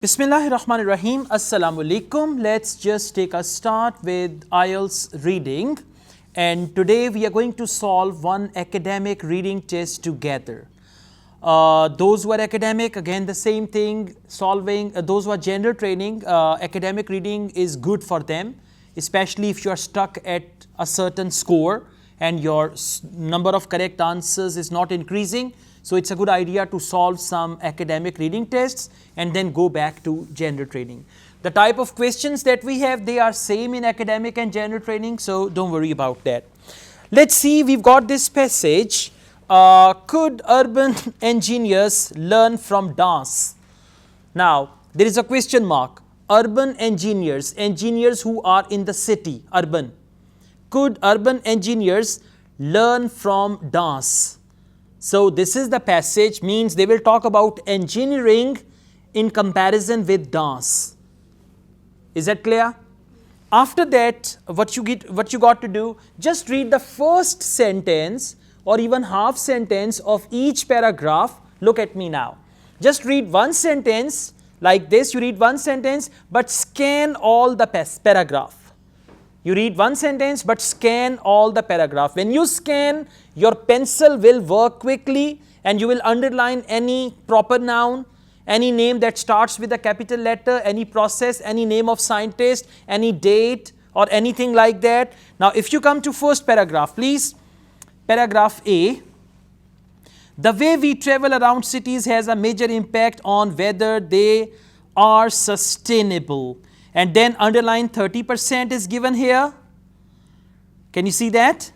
Bismillahirrahmanirrahim. Assalamu alaikum. Let's just take a start with IELTS reading. And today we are going to solve one academic reading test together. Those who are academic, again the same thing, solving. Those who are general training, academic reading is good for them, especially if you are stuck at a certain score and your number of correct answers is not increasing. So it's a good idea to solve some academic reading tests and then go back to general training. The type of questions that we have, they are same in academic and general training, so don't worry about that. Let's see, we've got this passage. Could urban engineers learn from dance? Now, there is a question mark. Urban engineers, engineers who are in the city, urban. Could urban engineers learn from dance? So this is the passage, means they will talk about engineering in comparison with dance. Is that clear? After that, what you got to do, just read the first sentence or even half sentence of each paragraph. Look at me now. Just read one sentence like this. You read one sentence, but scan all the paragraph. You read one sentence but scan all the paragraph. When you scan, your pencil will work quickly and you will underline any proper noun, any name that starts with a capital letter, any process, any name of scientist, any date or anything like that. Now if you come to first paragraph, please, paragraph A. The way we travel around cities has a major impact on whether they are sustainable. And then underline 30% is given here. Can you see that?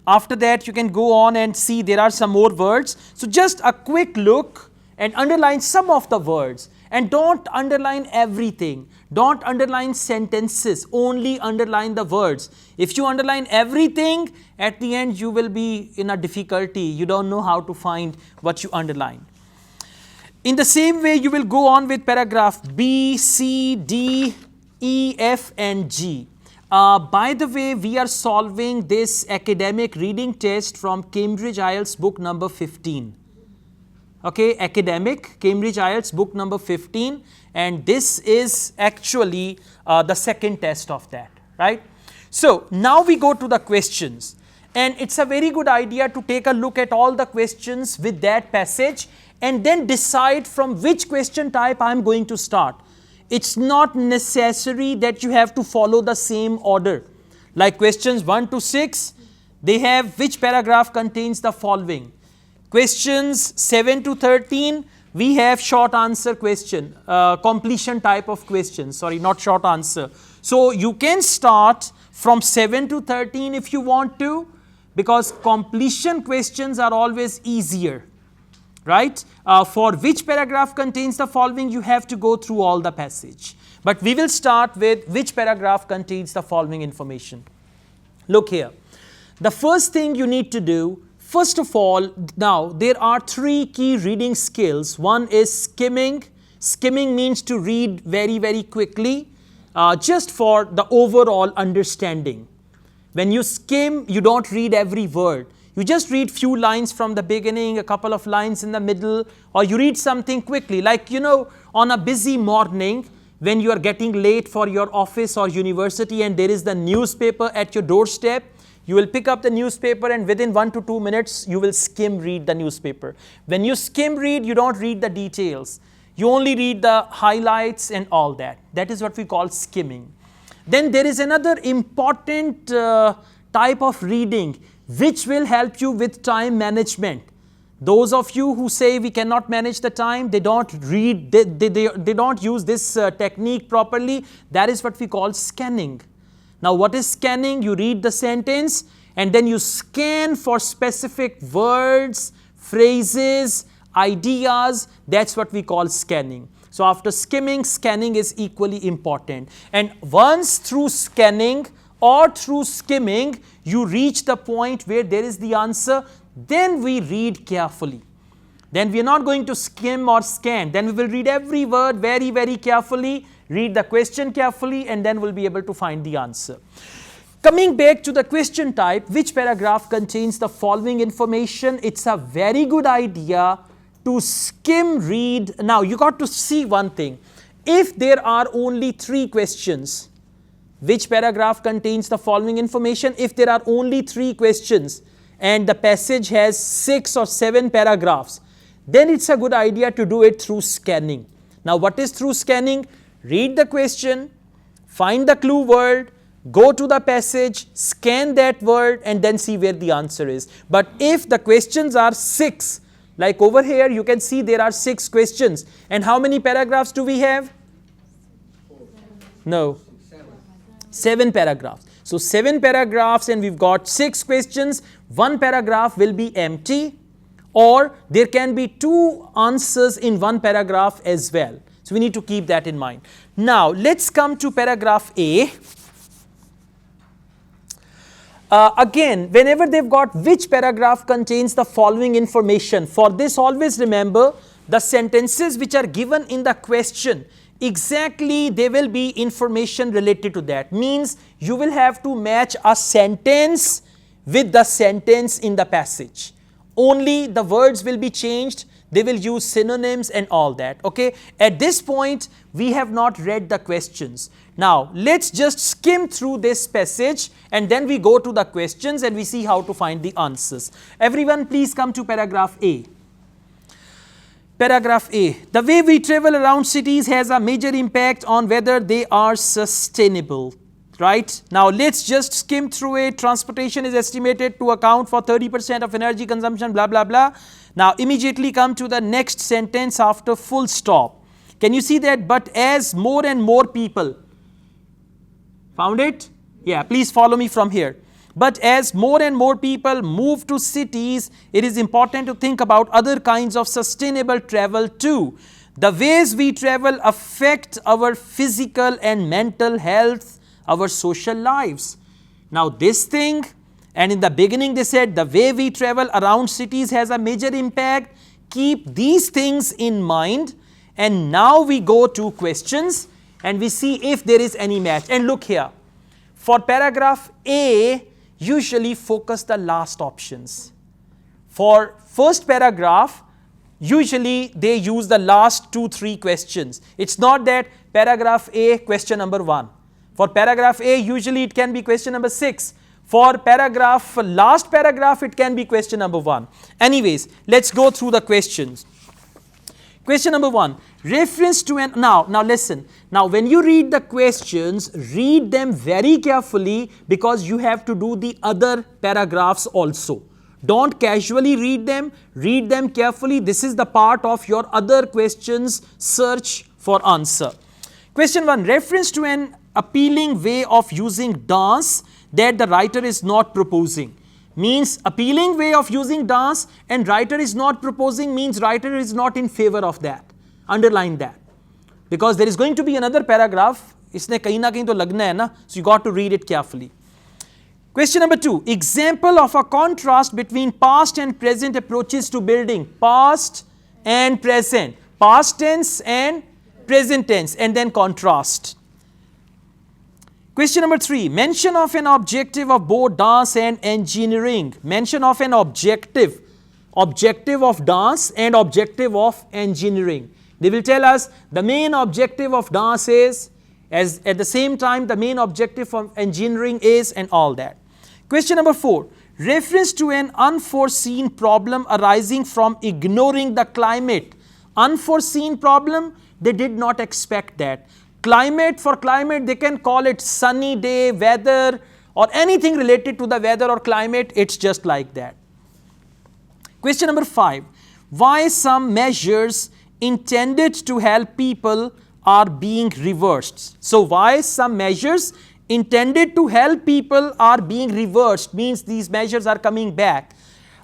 After that, you can go on and see there are some more words. So just a quick look and underline some of the words. And don't underline everything. Don't underline sentences. Only underline the words. If you underline everything, at the end you will be in a difficulty. You don't know how to find what you underline. In the same way, you will go on with paragraph B, C, D, E, F and G. By the way, we are solving this academic reading test from Cambridge IELTS book number 15. Okay, academic, Cambridge IELTS book number 15. And this is actually the second test of that, right? So now we go to the questions. And it's a very good idea to take a look at all the questions with that passage and then decide from which question type I am going to start. It's not necessary that you have to follow the same order. Like questions 1 to 6, they have which paragraph contains the following. Questions 7 to 13, we have short answer question, completion type of questions, sorry, not short answer. So you can start from 7 to 13 if you want to, because completion questions are always easier. Right? For which paragraph contains the following, you have to go through all the passage. But we will start with which paragraph contains the following information. Look here. The first thing you need to do, first of all, now there are three key reading skills. One is skimming. Skimming means to read very, very quickly, just for the overall understanding. When you skim, you don't read every word. You just read few lines from the beginning, a couple of lines in the middle, or you read something quickly. Like, you know, on a busy morning, when you are getting late for your office or university and there is the newspaper at your doorstep, you will pick up the newspaper and within 1 to 2 minutes, you will skim read the newspaper. When you skim read, you don't read the details. You only read the highlights and all that. That is what we call skimming. Then there is another important type of reading which will help you with time management. Those of you who say we cannot manage the time, they don't read, they don't use this technique properly. That is what we call scanning. Now what is scanning? You read the sentence and then you scan for specific words, phrases, ideas. That's what we call scanning. So after skimming, scanning is equally important. And once through scanning or through skimming, you reach the point where there is the answer, then we read carefully. Then we are not going to skim or scan. Then we will read every word very, very carefully, read the question carefully, and then we'll be able to find the answer. Coming back to the question type, which paragraph contains the following information? It's a very good idea to skim read. Now you got to see one thing. If there are only 3 questions, which paragraph contains the following information? If there are only 3 questions and the passage has 6 or 7 paragraphs, then it's a good idea to do it through scanning. Now, what is through scanning? Read the question, find the clue word, go to the passage, scan that word, and then see where the answer is. But if the questions are 6, like over here, you can see there are 6 questions. And how many paragraphs do we have? No. 7 paragraphs. So 7 paragraphs and we've got 6 questions. 1 paragraph will be empty, or there can be 2 answers in 1 paragraph as well. So we need to keep that in mind. Now let's come to paragraph A. Again, whenever they've got which paragraph contains the following information, for this always remember the sentences which are given in the question, exactly there will be information related to that. Means you will have to match a sentence with the sentence in the passage. Only the words will be changed, they will use synonyms and all that, okay. At this point, we have not read the questions. Now, let's just skim through this passage and then we go to the questions and we see how to find the answers. Everyone please come to paragraph A. Paragraph A. The way we travel around cities has a major impact on whether they are sustainable. Right? Now, let's just skim through it. Transportation is estimated to account for 30% of energy consumption, blah, blah, blah. Now, immediately come to the next sentence after full stop. Can you see that? But as more and more people, found it? Yeah, please follow me from here. But as more and more people move to cities, it is important to think about other kinds of sustainable travel too. The ways we travel affect our physical and mental health, our social lives. Now this thing, and in the beginning they said the way we travel around cities has a major impact. Keep these things in mind, and now we go to questions and we see if there is any match. And look here, for paragraph A, usually focus the last options. For first paragraph, usually they use the last 2-3 questions. It's not that paragraph A, question number 1. For paragraph A, usually it can be question number 6. For last paragraph, it can be question number 1. Anyways, let's go through the questions. Question number 1, reference to an, now listen. Now when you read the questions, read them very carefully because you have to do the other paragraphs also. Don't casually read them carefully. This is the part of your other questions search for answer. Question 1, reference to an appealing way of using dance that the writer is not proposing. Means appealing way of using dance and writer is not proposing means writer is not in favor of that. Underline that. Because there is going to be another paragraph. Isne kahin na kahin to lagna hai na. So you got to read it carefully. Question number 2. Example of a contrast between past and present approaches to building. Past and present. Past tense and present tense, and then contrast. Question number 3, mention of an objective of both dance and engineering. Mention of an objective of dance and objective of engineering. They will tell us the main objective of dance is, as at the same time the main objective of engineering is, and all that. Question number 4, reference to an unforeseen problem arising from ignoring the climate. Unforeseen problem, they did not expect that. Climate, for climate, they can call it sunny day, weather, or anything related to the weather or climate, it's just like that. Question number 5, why some measures intended to help people are being reversed. So why some measures intended to help people are being reversed, means these measures are coming back.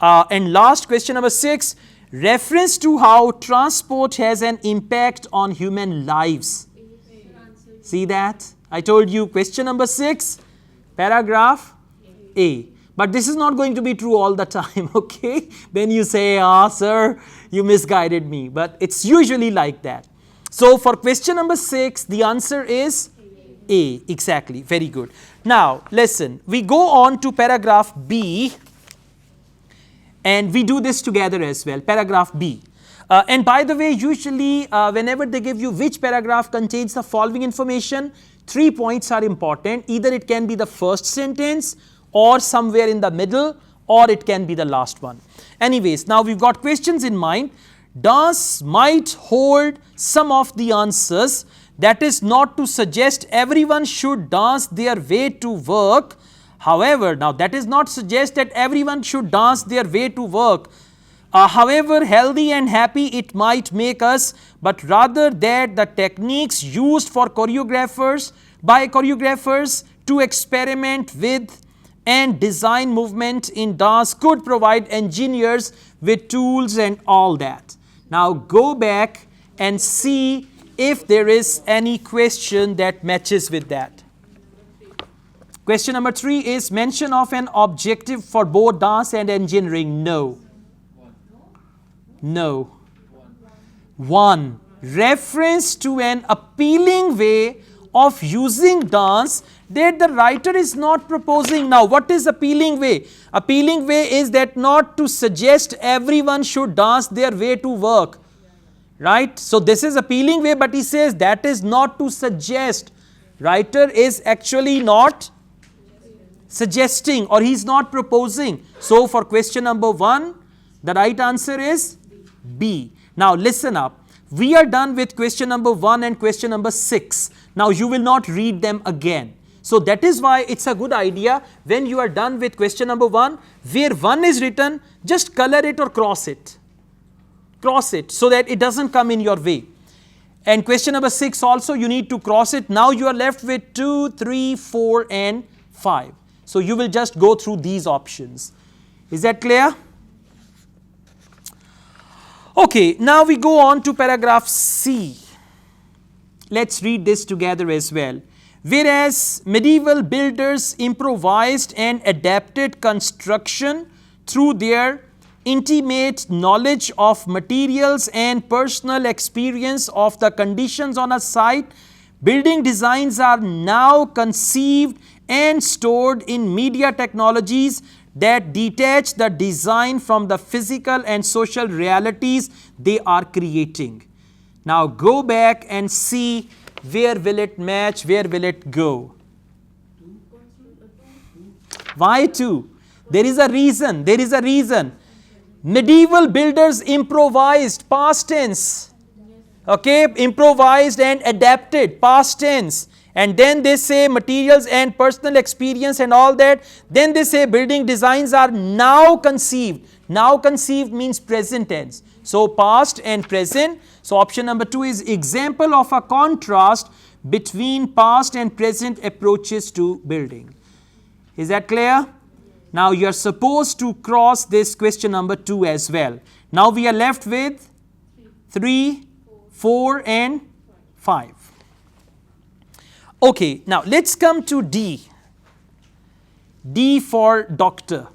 And last, question number 6, reference to how transport has an impact on human lives. See that? I told you question number 6, paragraph A. But this is not going to be true all the time, okay? Then you say, sir, you misguided me. But it's usually like that. So for question number 6, the answer is A. Exactly. Very good. Now, listen. We go on to paragraph B. And we do this together as well. Paragraph B. And by the way, usually whenever they give you which paragraph contains the following information, 3 points are important. Either it can be the first sentence or somewhere in the middle, or it can be the last one. Anyways, now we've got questions in mind. Does might hold some of the answers. That is not to suggest everyone should dance their way to work. However, now that is not suggest that everyone should dance their way to work. However healthy and happy it might make us, but rather that the techniques used for by choreographers to experiment with and design movement in dance could provide engineers with tools and all that. Now go back and see if there is any question that matches with that. Question number 3 is mention of an objective for both dance and engineering. No. No. 1. Reference to an appealing way of using dance that the writer is not proposing. Now, what is appealing way? Appealing way is that not to suggest everyone should dance their way to work. Right? So, this is appealing way, but he says that is not to suggest. Writer is actually not suggesting, or he is not proposing. So, for question number 1, the right answer is B. Now, listen up. We are done with question number 1 and question number 6. Now, you will not read them again. So, that is why it's a good idea when you are done with question number 1, where 1 is written, just color it or cross it. Cross it so that it doesn't come in your way. And question number 6 also you need to cross it. Now, you are left with 2, 3, 4 and 5. So, you will just go through these options. Is that clear? Okay, now we go on to paragraph C. Let's read this together as well. Whereas medieval builders improvised and adapted construction through their intimate knowledge of materials and personal experience of the conditions on a site, building designs are now conceived and stored in media technologies that detach the design from the physical and social realities they are creating. Now go back and see where will it match, where will it go. Why 2? There is a reason, there is a reason. Medieval builders improvised, past tense. Okay, improvised and adapted, past tense. And then they say materials and personal experience and all that. Then they say building designs are now conceived. Now conceived means present tense. So past and present. So option number 2 is example of a contrast between past and present approaches to building. Is that clear? Now you are supposed to cross this question number 2 as well. Now we are left with 3, 4 and 5. Okay, now let's come to D. D for doctor.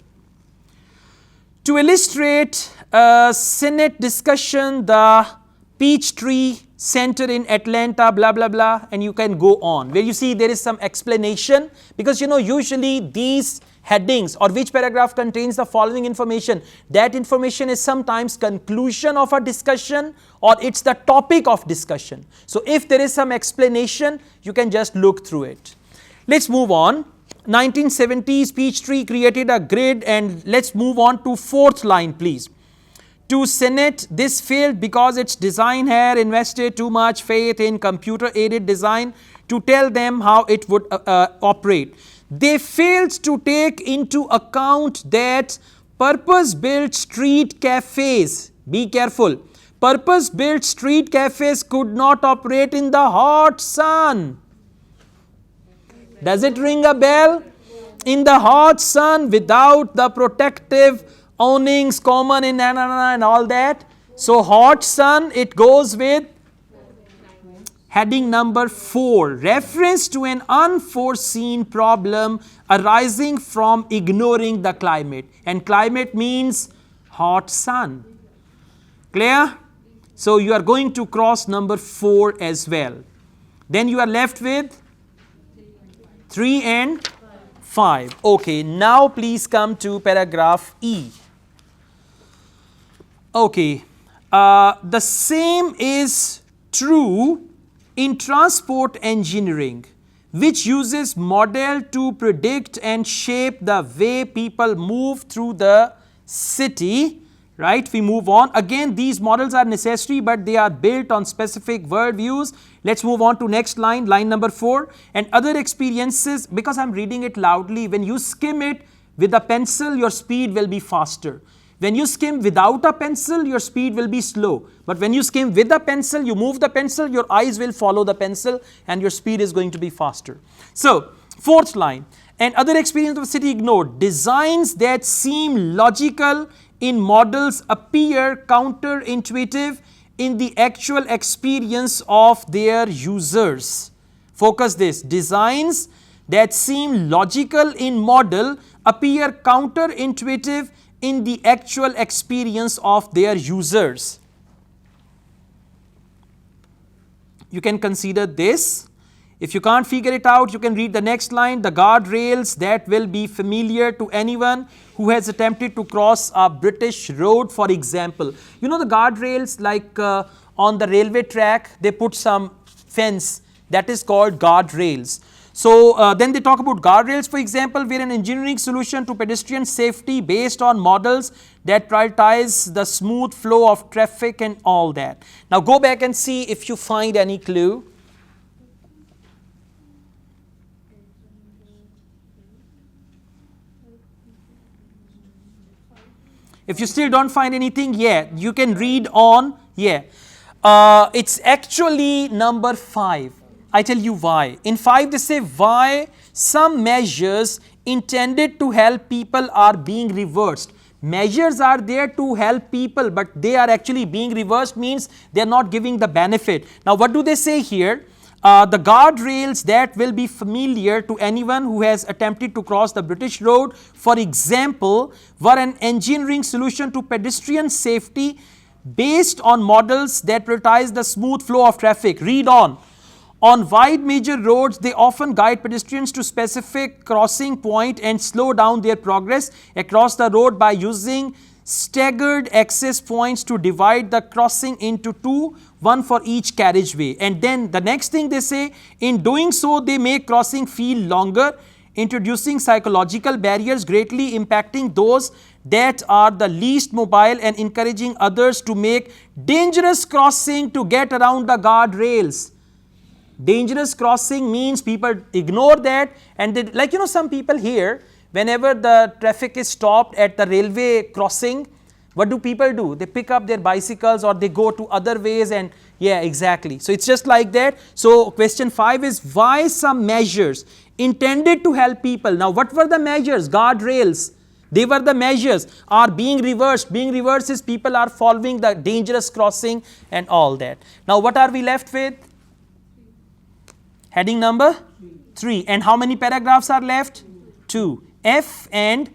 To illustrate a Senate discussion, the Peachtree Center in Atlanta, blah, blah, blah, and you can go on. Where you see there is some explanation, because you know usually these headings or which paragraph contains the following information, that information is sometimes conclusion of a discussion or it's the topic of discussion. So if there is some explanation, you can just look through it. Let's move on. 1970s Peachtree created a grid, and let's move on to 4th line please. To Senate, this failed because its design had invested too much faith in computer-aided design to tell them how it would operate. They failed to take into account that purpose-built street cafes, be careful, purpose-built street cafes could not operate in the hot sun. Does it ring a bell? In the hot sun without the protective awnings common in and all that. So hot sun, it goes with heading number 4, reference to an unforeseen problem arising from ignoring the climate. And climate means hot sun. Clear? So you are going to cross number 4 as well. Then you are left with 3 and 5. Okay, now please come to paragraph E. Okay, The same is true in transport engineering, which uses model to predict and shape the way people move through the city. Right, we move on. Again, these models are necessary, but they are built on specific worldviews. Let's move on to next line, line number 4. And other experiences, because I'm reading it loudly, when you skim it with a pencil, your speed will be faster. When you skim without a pencil, your speed will be slow. But when you skim with a pencil, you move the pencil, your eyes will follow the pencil and your speed is going to be faster. So, 4th line. And other experience of the city ignored. Designs that seem logical in models appear counterintuitive in the actual experience of their users. Focus this. Designs that seem logical in model appear counterintuitive in the actual experience of their users. You can consider this. If you can't figure it out, you can read the next line. The guardrails that will be familiar to anyone who has attempted to cross a British road, for example. You know the guardrails, like on the railway track, they put some fence that is called guardrails. So then they talk about guardrails, for example, where an engineering solution to pedestrian safety based on models that prioritize the smooth flow of traffic and all that. Now go back and see if you find any clue. If you still don't find anything, yeah, you can read on, yeah. It's actually number 5. I tell you why. In 5 they say why some measures intended to help people are being reversed. Measures are there to help people, but they are actually being reversed, means they are not giving the benefit. Now what do they say here? The guardrails that will be familiar to anyone who has attempted to cross the British road, for example, were an engineering solution to pedestrian safety based on models that prioritize the smooth flow of traffic. Read on. On wide major roads, they often guide pedestrians to specific crossing point and slow down their progress across the road by using staggered access points to divide the crossing into two, one for each carriageway. And then the next thing they say, in doing so, they make crossing feel longer, introducing psychological barriers greatly impacting those that are the least mobile and encouraging others to make dangerous crossing to get around the guardrails. Dangerous crossing means people ignore that, and they, like some people here, whenever the traffic is stopped at the railway crossing, what do people do? They pick up their bicycles or they go to other ways, and yeah, exactly. So it's just like that. So question 5 is why some measures intended to help people. Now what were the measures? Guardrails. They were the measures are being reversed. Being reversed is people are following the dangerous crossing and all that. Now what are we left with? Heading number 3. And how many paragraphs are left? 2. F and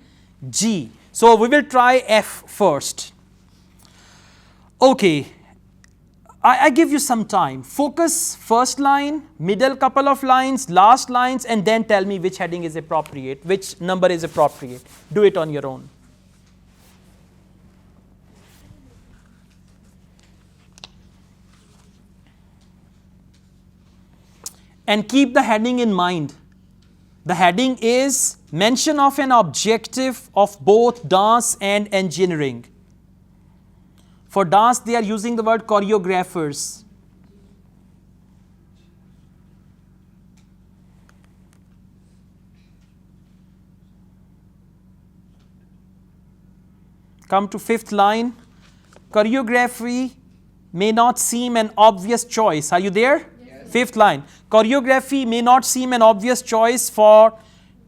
G. So we will try F first. Okay, I give you some time. Focus first line, middle couple of lines, last lines, and then tell me which heading is appropriate, which number is appropriate. Do it on your own. And keep the heading in mind. The heading is mention of an objective of both dance and engineering. For dance, they are using the word choreographers. Come to 5th line. Choreography may not seem an obvious choice. Are you there? 5th line. Choreography may not seem an obvious choice for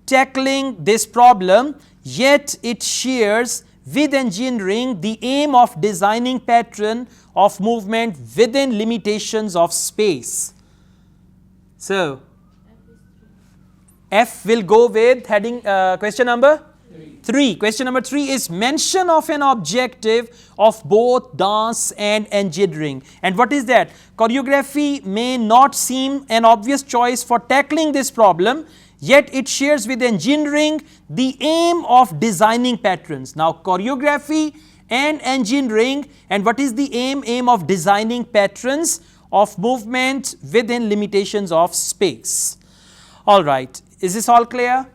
tackling this problem, yet it shares with engineering the aim of designing pattern of movement within limitations of space. So, F will go with heading question number 3. Question number 3 is mention of an objective of both dance and engineering. And what is that? Choreography may not seem an obvious choice for tackling this problem, yet it shares with engineering the aim of designing patterns. Now choreography and engine ring. And what is the aim? Aim of designing patterns of movement within limitations of space. All right, is this all clear?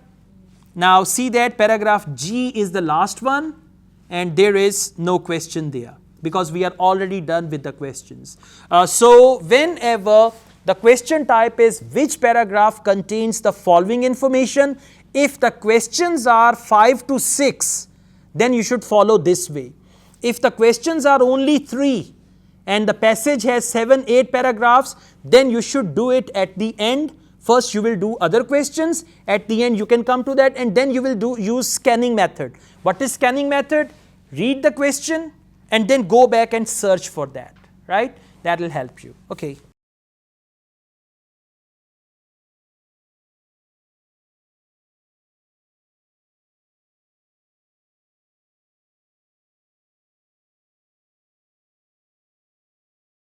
Now see that paragraph G is the last one and there is no question there because we are already done with the questions. So whenever the question type is which paragraph contains the following information, if the questions are 5 to 6, then you should follow this way. If the questions are only 3 and the passage has 7, 8 paragraphs, then you should do it at the end. First you will do other questions, at the end you can come to that, and then you will use scanning method. What is scanning method? Read the question and then go back and search for that, right? That will help you. Okay.